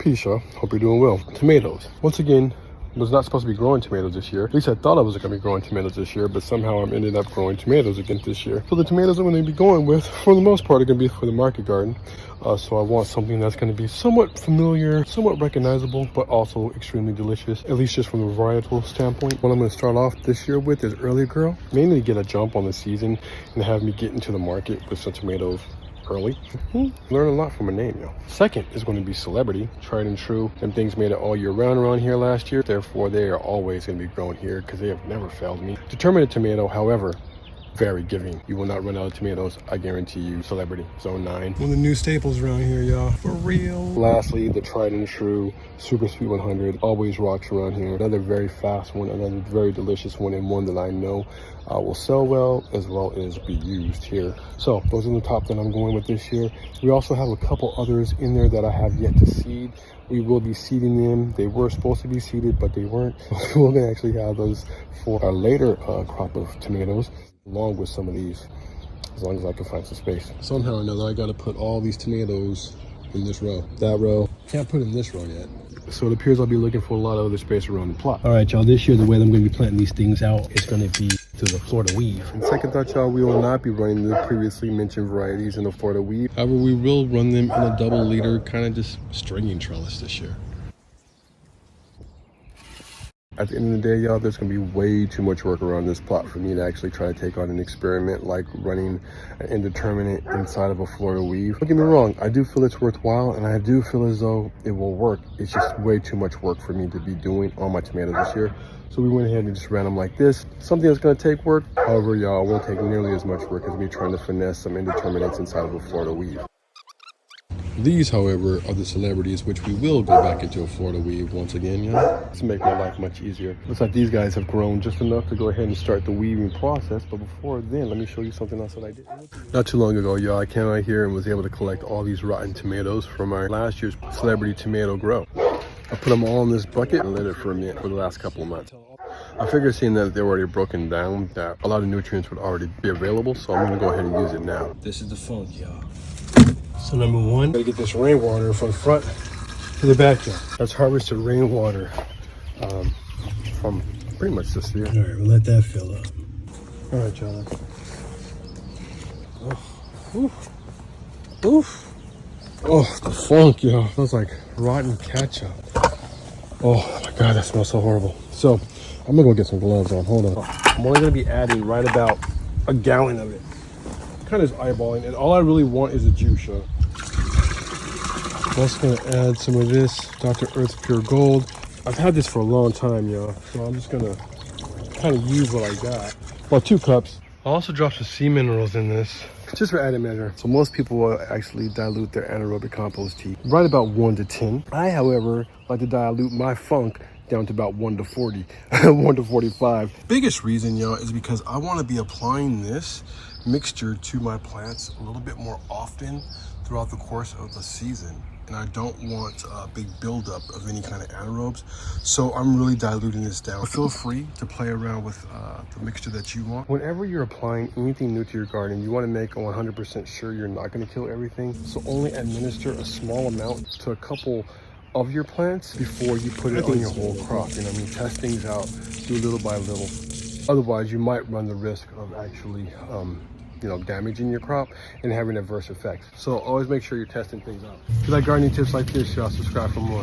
Peace, y'all. Hope you're doing well. Tomatoes. Once again, was not supposed to be growing tomatoes this year. At least I thought I was going to be growing tomatoes this year, but somehow I'm ended up growing tomatoes again this year. So the tomatoes I'm going to be going with, for the most part, are going to be for the market garden. So I want something that's going to be somewhat familiar, somewhat recognizable, but also extremely delicious, at least just from the varietal standpoint. What I'm going to start off this year with is Early Girl, mainly to get a jump on the season and have me get into the market with some tomatoes early. Learn a lot from a name, yo. Second is going to be Celebrity, tried and true. Them things made it all year round around here last year. Therefore, they are always going to be grown here because they have never failed me. Determinate tomato, however, very giving. You will not run out of tomatoes, I guarantee you. Celebrity, Zone 9. One of the new staples around here, y'all. For real. Lastly, the tried and true Super Sweet 100. Always rocks around here. Another very fast one, another very delicious one, and one that I know will sell well as be used here. So those are the top that I'm going with this year. We also have a couple others in there that I have yet to seed. We will be seeding them. They were supposed to be seeded, but they weren't. We're gonna actually have those for our later crop of tomatoes, along with some of these, as long as I can find some space. Somehow or another, I gotta put all these tomatoes in this row. That row, can't put in this row yet. So it appears I'll be looking for a lot of other space around the plot. All right, y'all, this year, the way that I'm gonna be planting these things out is gonna be through the Florida weave. And second thought, y'all, we will not be running the previously mentioned varieties in the Florida weave. However, we will run them in a double leader, kind of just stringing trellis this year. At the end of the day, y'all, there's gonna be way too much work around this plot for me to actually try to take on an experiment like running an indeterminate inside of a Florida weave. Don't get me wrong, I do feel it's worthwhile, and I do feel as though it will work. It's just way too much work for me to be doing on my tomatoes this year. So we went ahead and just ran them like this. Something that's gonna take work. However, y'all, it won't take nearly as much work as me trying to finesse some indeterminates inside of a Florida weave. These, however, are the celebrities, which we will go back into a Florida weave once again, y'all, to make my life much easier. Looks like these guys have grown just enough to go ahead and start the weaving process. But before then, let me show you something else that I did. Not too long ago, y'all, I came out here and was able to collect all these rotten tomatoes from our last year's celebrity tomato grow. I put them all in this bucket and let it ferment for the last couple of months. I figured, seeing that they're already broken down, that a lot of nutrients would already be available, so I'm gonna go ahead and use it now. This is the funk, y'all. So number one, gotta get this rainwater from the front to the back, y'all. That's harvested rainwater from pretty much this year. All right, we'll let that fill up. All right, y'all. Oof. Oh, the funk, y'all. Smells like rotten ketchup. Oh my God, that smells so horrible. So I'm gonna go get some gloves on. Hold on. I'm only gonna be adding right about a gallon of it. Kind of just eyeballing, and all I really want is the juice, y'all. I'm also gonna add some of this Dr. Earth's Pure Gold. I've had this for a long time, y'all, so I'm just gonna kind of use what I got. About 2 cups. I'll also drop some sea minerals in this, just for added measure. So most people will actually dilute their anaerobic compost tea right about 1 to 10. I, however, like to dilute my funk down to about 1 to 40, 1 to 45. Biggest reason, y'all, is because I want to be applying this mixture to my plants a little bit more often throughout the course of the season. And I don't want a big buildup of any kind of anaerobes. So I'm really diluting this down. Feel free to play around with the mixture that you want. Whenever you're applying anything new to your garden, you want to make 100% sure you're not going to kill everything. So only administer a small amount to a couple of your plants before you put it on your whole crop. You know what I mean? Test things out, do little by little. Otherwise, you might run the risk of actually damaging your crop and having adverse effects. So always make sure you're testing things out. If you like gardening tips like this, y'all, subscribe for more.